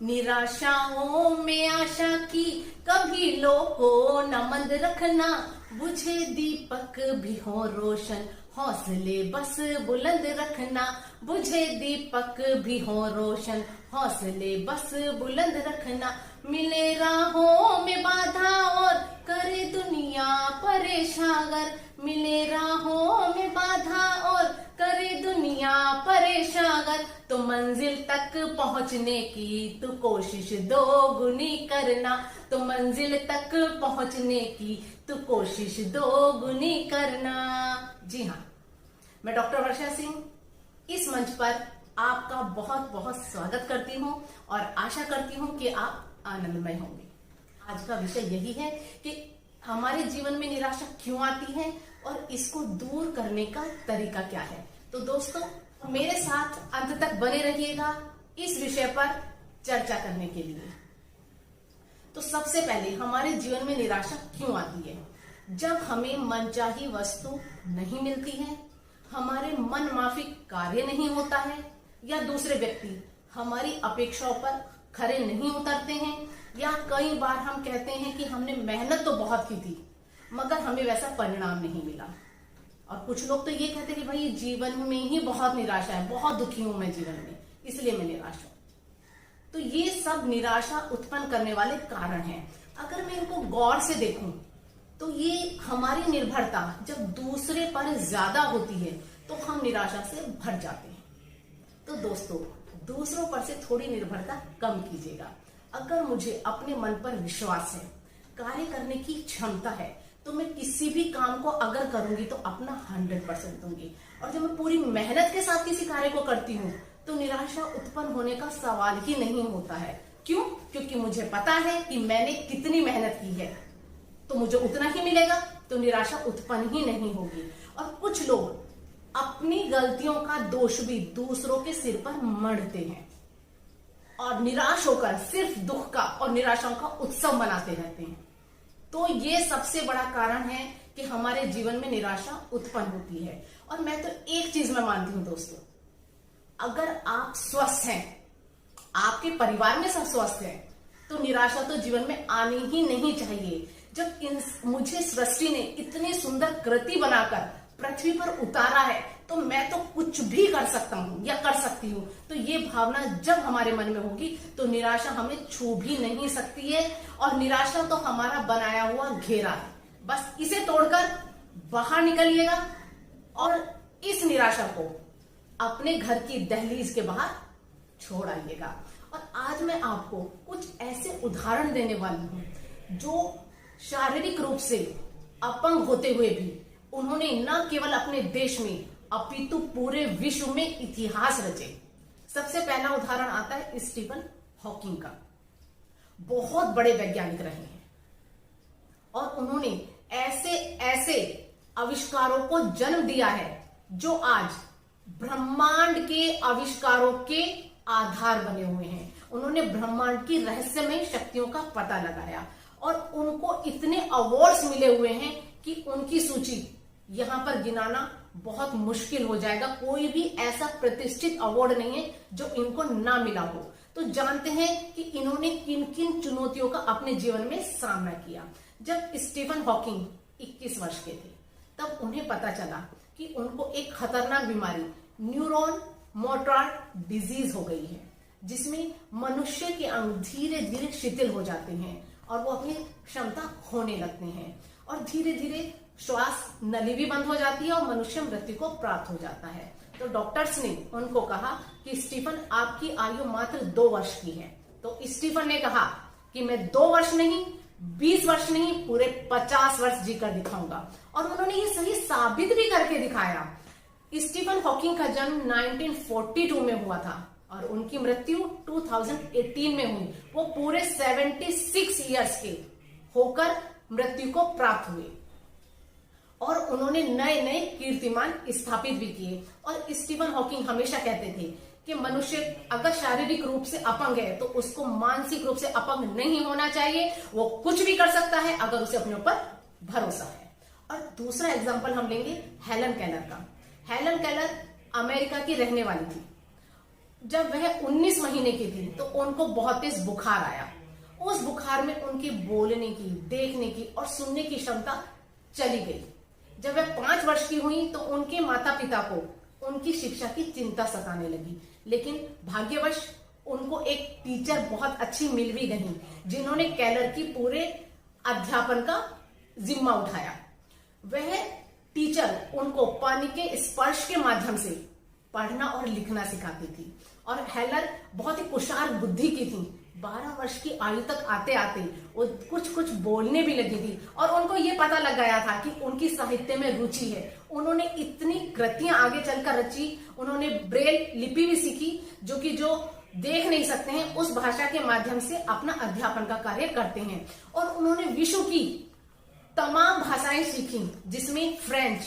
निराशाओं में आशा की कभी लो हो न मंद रखना, बुझे दीपक भी हो रोशन, हौसले बस बुलंद रखना। बुझे दीपक भी हो रोशन, हौसले बस बुलंद रखना। मिले राहों में बाधा और करे दुनिया परेशान, मिले राहों में बाधा और करे दुनिया परेशान, तो मंजिल तक पहुंचने की तू कोशिश दोगुनी करना। तो मंजिल तक पहुंचने की तू कोशिश दोगुनी करना। जी हाँ, मैं डॉक्टर वर्षा सिंह इस मंच पर आपका बहुत बहुत स्वागत करती हूँ और आशा करती हूँ कि आप आनंदमय होंगे। आज का विषय यही है कि हमारे जीवन में निराशा क्यों आती है और इसको दूर करने का तरीका क्या है। तो दोस्तों, मेरे साथ अंत तक बने रहिएगा इस विषय पर चर्चा करने के लिए। तो सबसे पहले हमारे जीवन में निराशा क्यों आती है? जब हमें मनचाही वस्तु नहीं मिलती है, हमारे मन माफिक कार्य नहीं होता है, या दूसरे व्यक्ति हमारी अपेक्षाओं पर खरे नहीं उतरते हैं, या कई बार हम कहते हैं कि हमने मेहनत तो बहुत की थी मगर हमें वैसा परिणाम नहीं मिला। और कुछ लोग तो ये कहते हैं कि भाई जीवन में ही बहुत निराशा है, बहुत दुखी हूं मैं जीवन में, इसलिए मैं निराश हूं। तो ये सब निराशा उत्पन्न करने वाले कारण हैं। अगर मैं इनको गौर से देखूं तो ये हमारी निर्भरता जब दूसरे पर ज्यादा होती है तो हम निराशा से भर जाते हैं। तो दोस्तों, दूसरों पर से थोड़ी निर्भरता कम कीजिएगा। अगर मुझे अपने मन पर विश्वास है, कार्य करने की क्षमता है, तो मैं किसी भी काम को अगर करूंगी तो अपना 100% दूंगी। और जब मैं पूरी मेहनत के साथ किसी कार्य को करती हूँ तो निराशा उत्पन्न होने का सवाल ही नहीं होता है। क्यों? क्योंकि मुझे पता है कि मैंने कितनी मेहनत की है, तो मुझे उतना ही मिलेगा, तो निराशा उत्पन्न ही नहीं होगी। और कुछ लोग अपनी गलतियों का दोष भी दूसरों के सिर पर मढ़ते हैं और निराश होकर सिर्फ दुख का और निराशाओं का उत्सव मनाते रहते हैं। तो ये सबसे बड़ा कारण है कि हमारे जीवन में निराशा उत्पन्न होती है। और मैं तो एक चीज में मानती हूं दोस्तों, अगर आप स्वस्थ हैं, आपके परिवार में सब स्वस्थ है, तो निराशा तो जीवन में आनी ही नहीं चाहिए। जब मुझे सृष्टि ने इतनी सुंदर कृति बनाकर पृथ्वी पर उतारा है तो मैं तो कुछ भी कर सकता हूं या कर सकती हूं। तो ये भावना जब हमारे मन में होगी तो निराशा हमें छू भी नहीं सकती है। और निराशा तो हमारा बनाया हुआ घेरा है, बस इसे तोड़कर बाहर निकलिएगा और इस निराशा को अपने घर की दहलीज के बाहर छोड़ आइएगा। और आज मैं आपको कुछ ऐसे उदाहरण देने वाली हूं जो शारीरिक रूप से अपंग होते हुए भी उन्होंने न केवल अपने देश में अपितु पूरे विश्व में इतिहास रचे। सबसे पहला उदाहरण आता है स्टीफन हॉकिंग का। बहुत बड़े वैज्ञानिक रहे हैं और उन्होंने ऐसे ऐसे आविष्कारों को जन्म दिया है जो आज ब्रह्मांड के आविष्कारों के आधार बने हुए हैं। उन्होंने ब्रह्मांड की रहस्यमय शक्तियों का पता लगाया और उनको इतने अवार्ड्स मिले हुए हैं कि उनकी सूची यहां पर गिनाना बहुत मुश्किल हो जाएगा। कोई भी ऐसा प्रतिष्ठित अवार्ड नहीं है जो इनको ना मिला हो। तो जानते हैं कि इन्होंने किन किन चुनौतियों का अपने जीवन में सामना किया। जब स्टीफन हॉकिंग 21 वर्ष के थे तब उन्हें पता चला कि उनको एक खतरनाक बीमारी न्यूरॉन मोटार डिजीज हो गई है, जिसमें मनुष्य के अंग धीरे धीरे शिथिल हो जाते हैं और वो अपनी क्षमता खोने लगते हैं और धीरे धीरे श्वास नली भी बंद हो जाती है और मनुष्य मृत्यु को प्राप्त हो जाता है। तो डॉक्टर्स ने उनको कहा कि स्टीफन, आपकी आयु मात्र 2 वर्ष की है। तो स्टीफन ने कहा कि मैं 2 वर्ष नहीं, 20 वर्ष नहीं, पूरे 50 वर्ष जीकर दिखाऊंगा। और उन्होंने ये सही साबित भी करके दिखाया। स्टीफन हॉकिंग का जन्म 1942 में हुआ था और उनकी मृत्यु 2018 में हुई। वो पूरे 76 ईयर्स के होकर मृत्यु को प्राप्त हुए और उन्होंने नए नए कीर्तिमान स्थापित भी किए। और स्टीफन हॉकिंग हमेशा कहते थे कि मनुष्य अगर शारीरिक रूप से अपंग है तो उसको मानसिक रूप से अपंग नहीं होना चाहिए। वो कुछ भी कर सकता है अगर उसे अपने ऊपर भरोसा है। और दूसरा एग्जांपल हम लेंगे हेलन केलर का। हेलन केलर अमेरिका की रहने वाली थी जब वह 19 महीने की थी तो उनको बहुत तेज बुखार आया। उस बुखार में उनकी बोलने की, देखने की और सुनने की क्षमता चली गई। जब वह 5 वर्ष की हुई तो उनके माता पिता को उनकी शिक्षा की चिंता सताने लगी, लेकिन भाग्यवश उनको एक टीचर बहुत अच्छी मिल भी गई जिन्होंने केलर की पूरे अध्यापन का जिम्मा उठाया। वह टीचर उनको पानी के स्पर्श के माध्यम से पढ़ना और लिखना सिखाती थी और हेलर बहुत ही कुशाग्र बुद्धि की थी। 12 वर्ष की आयु तक आते आते वो कुछ कुछ बोलने भी लगी थी और उनको ये पता लग गया था कि उनकी साहित्य में रुचि है। उन्होंने इतनी कृतियां आगे चलकर रची। उन्होंने ब्रेल लिपि भी सीखी, जो कि जो देख नहीं सकते हैं उस भाषा के माध्यम से अपना अध्यापन का कार्य करते हैं। और उन्होंने विश्व की तमाम भाषाएं सीखी, जिसमें फ्रेंच,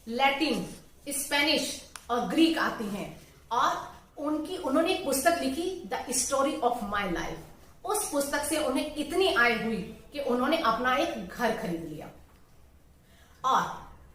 लैटिन, स्पेनिश और ग्रीक आती हैं। और उन्होंने एक पुस्तक लिखी, the story of my life. उस पुस्तक से उन्हें इतनी आय हुई कि उन्होंने अपना एक घर खरीद लिया। और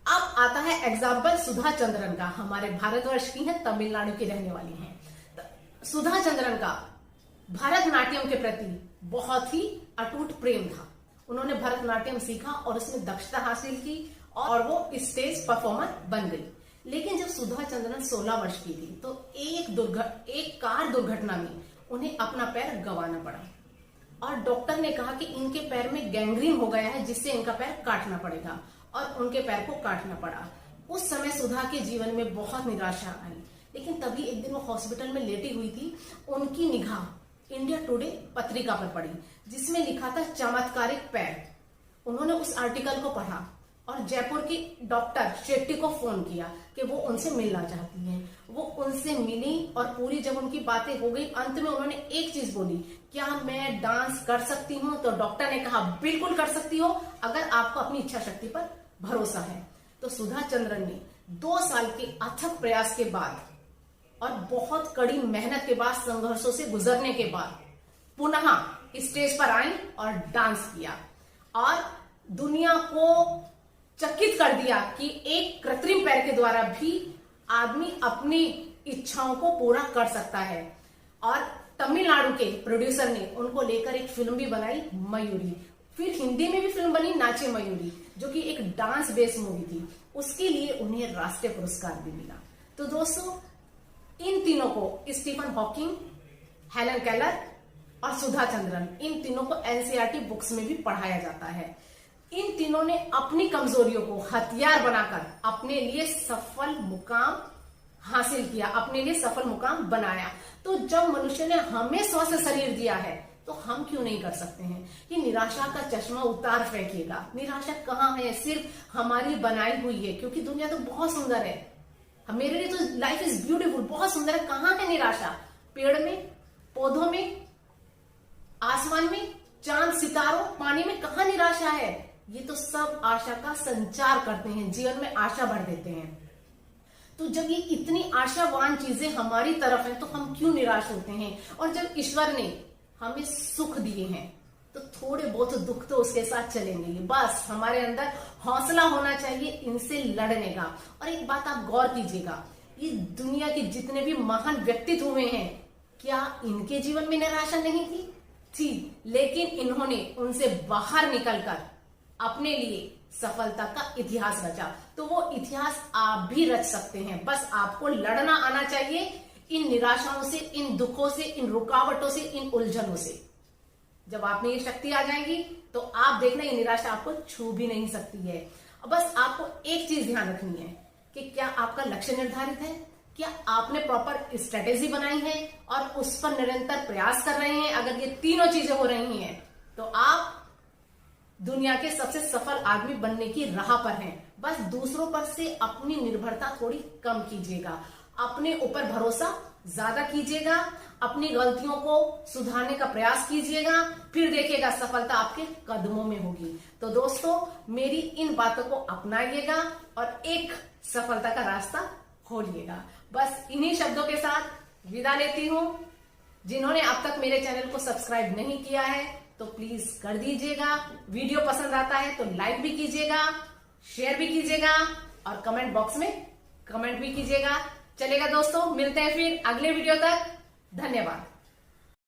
अब आता है एग्जाम्पल सुधा चंद्रन का। हमारे भारतवर्ष की है, तमिलनाडु की रहने वाली हैं। सुधा चंद्रन का भरतनाट्यम के प्रति बहुत ही अटूट प्रेम था। उन्होंने भरतनाट्यम सीखा और उसमें दक्षता हासिल की और वो स्टेज परफॉर्मर बन गई। लेकिन जब सुधा चंद्रन 16 वर्ष की थी तो एक कार दुर्घटना में उन्हें अपना पैर गंवाना पड़ा और डॉक्टर ने कहा कि इनके पैर में गैंग्रीन हो गया है, जिससे इनका पैर काटना पड़ेगा, और उनके पैर को काटना पड़ा। उस समय सुधा के जीवन में बहुत निराशा आई। लेकिन तभी एक दिन वो हॉस्पिटल में लेटी हुई थी। उनकी निगाह इंडिया टुडे पत्रिका पर पड़ी, जिसमें लिखा था चमत्कारिक पैर। उन्होंने उस आर्टिकल को पढ़ा और जयपुर की डॉक्टर शेट्टी को फोन किया कि वो उनसे मिलना चाहती हैं। वो उनसे मिली और पूरी जब उनकी बातें हो गई, अंत में उन्होंने एक चीज बोली, क्या मैं डांस कर सकती हूँ? तो डॉक्टर ने कहा बिल्कुल कर सकती हो, अगर आपको अपनी इच्छा शक्ति पर भरोसा है। तो सुधा चंद्रन ने 2 साल के अथक प्रयास के बाद और बहुत कड़ी मेहनत के बाद, संघर्षों से गुजरने के बाद पुनः स्टेज पर आई और डांस किया और दुनिया को चकित कर दिया कि एक कृत्रिम पैर के द्वारा भी आदमी अपनी इच्छाओं को पूरा कर सकता है। और तमिलनाडु के प्रोड्यूसर ने उनको लेकर एक फिल्म भी बनाई, मयूरी। फिर हिंदी में भी फिल्म बनी, नाचे मयूरी, जो कि एक डांस बेस्ड मूवी थी। उसके लिए उन्हें राष्ट्रीय पुरस्कार भी मिला। तो दोस्तों, इन तीनों को, स्टीफन हॉकिंग, हेलन केलर और सुधा चंद्रन, इन तीनों को एनसीईआरटी बुक्स में भी पढ़ाया जाता है। इन तीनों ने अपनी कमजोरियों को हथियार बनाकर अपने लिए सफल मुकाम हासिल किया, अपने लिए सफल मुकाम बनाया। तो जब मनुष्य ने हमें स्वस्थ शरीर दिया है तो हम क्यों नहीं कर सकते हैं? ये निराशा का चश्मा उतार फेंकिएगा। निराशा कहाँ है? सिर्फ हमारी बनाई हुई है, क्योंकि दुनिया तो बहुत सुंदर है। मेरे लिए तो लाइफ इज ब्यूटीफुल, बहुत सुंदर है। कहाँ है निराशा? पेड़ में, पौधों में, आसमान में, चांद सितारों, पानी में, कहाँ निराशा है? ये तो सब आशा का संचार करते हैं, जीवन में आशा भर देते हैं। तो जब ये इतनी आशावान चीजें हमारी तरफ है तो हम क्यों निराश होते हैं? और जब ईश्वर ने हमें सुख दिए हैं तो थोड़े बहुत दुख तो उसके साथ चलेंगे। बस हमारे अंदर हौसला होना चाहिए इनसे लड़ने का। और एक बात आप गौर कीजिएगा, ये दुनिया के जितने भी महान व्यक्तित्व हुए हैं, क्या इनके जीवन में निराशा नहीं थी? लेकिन इन्होंने उनसे बाहर निकलकर अपने लिए सफलता का इतिहास रचा। तो वो इतिहास आप भी रच सकते हैं। बस आपको लड़ना आना चाहिए इन निराशाओं से, इन दुखों से, इन रुकावटों से, इन उलझनों से। जब आप में ये शक्ति आ जाएगी तो आप देखना, ये निराशा आपको छू भी नहीं सकती है। बस आपको एक चीज ध्यान रखनी है कि क्या आपका लक्ष्य निर्धारित है, क्या आपने प्रॉपर स्ट्रेटेजी बनाई है और उस पर निरंतर प्रयास कर रहे हैं। अगर ये तीनों चीजें हो रही हैं तो आप दुनिया के सबसे सफल आदमी बनने की राह पर हैं। बस दूसरों पर से अपनी निर्भरता थोड़ी कम कीजिएगा, अपने ऊपर भरोसा ज्यादा कीजिएगा, अपनी गलतियों को सुधारने का प्रयास कीजिएगा, फिर देखिएगा सफलता आपके कदमों में होगी। तो दोस्तों, मेरी इन बातों को अपनाइएगा और एक सफलता का रास्ता खोलिएगा। बस इन्हीं शब्दों के साथ विदा लेती हूं। जिन्होंने अब तक मेरे चैनल को सब्सक्राइब नहीं किया है तो प्लीज कर दीजिएगा। वीडियो पसंद आता है तो लाइक भी कीजिएगा, शेयर भी कीजिएगा और कमेंट बॉक्स में कमेंट भी कीजिएगा। चलेगा दोस्तों, मिलते हैं फिर अगले वीडियो तक। धन्यवाद।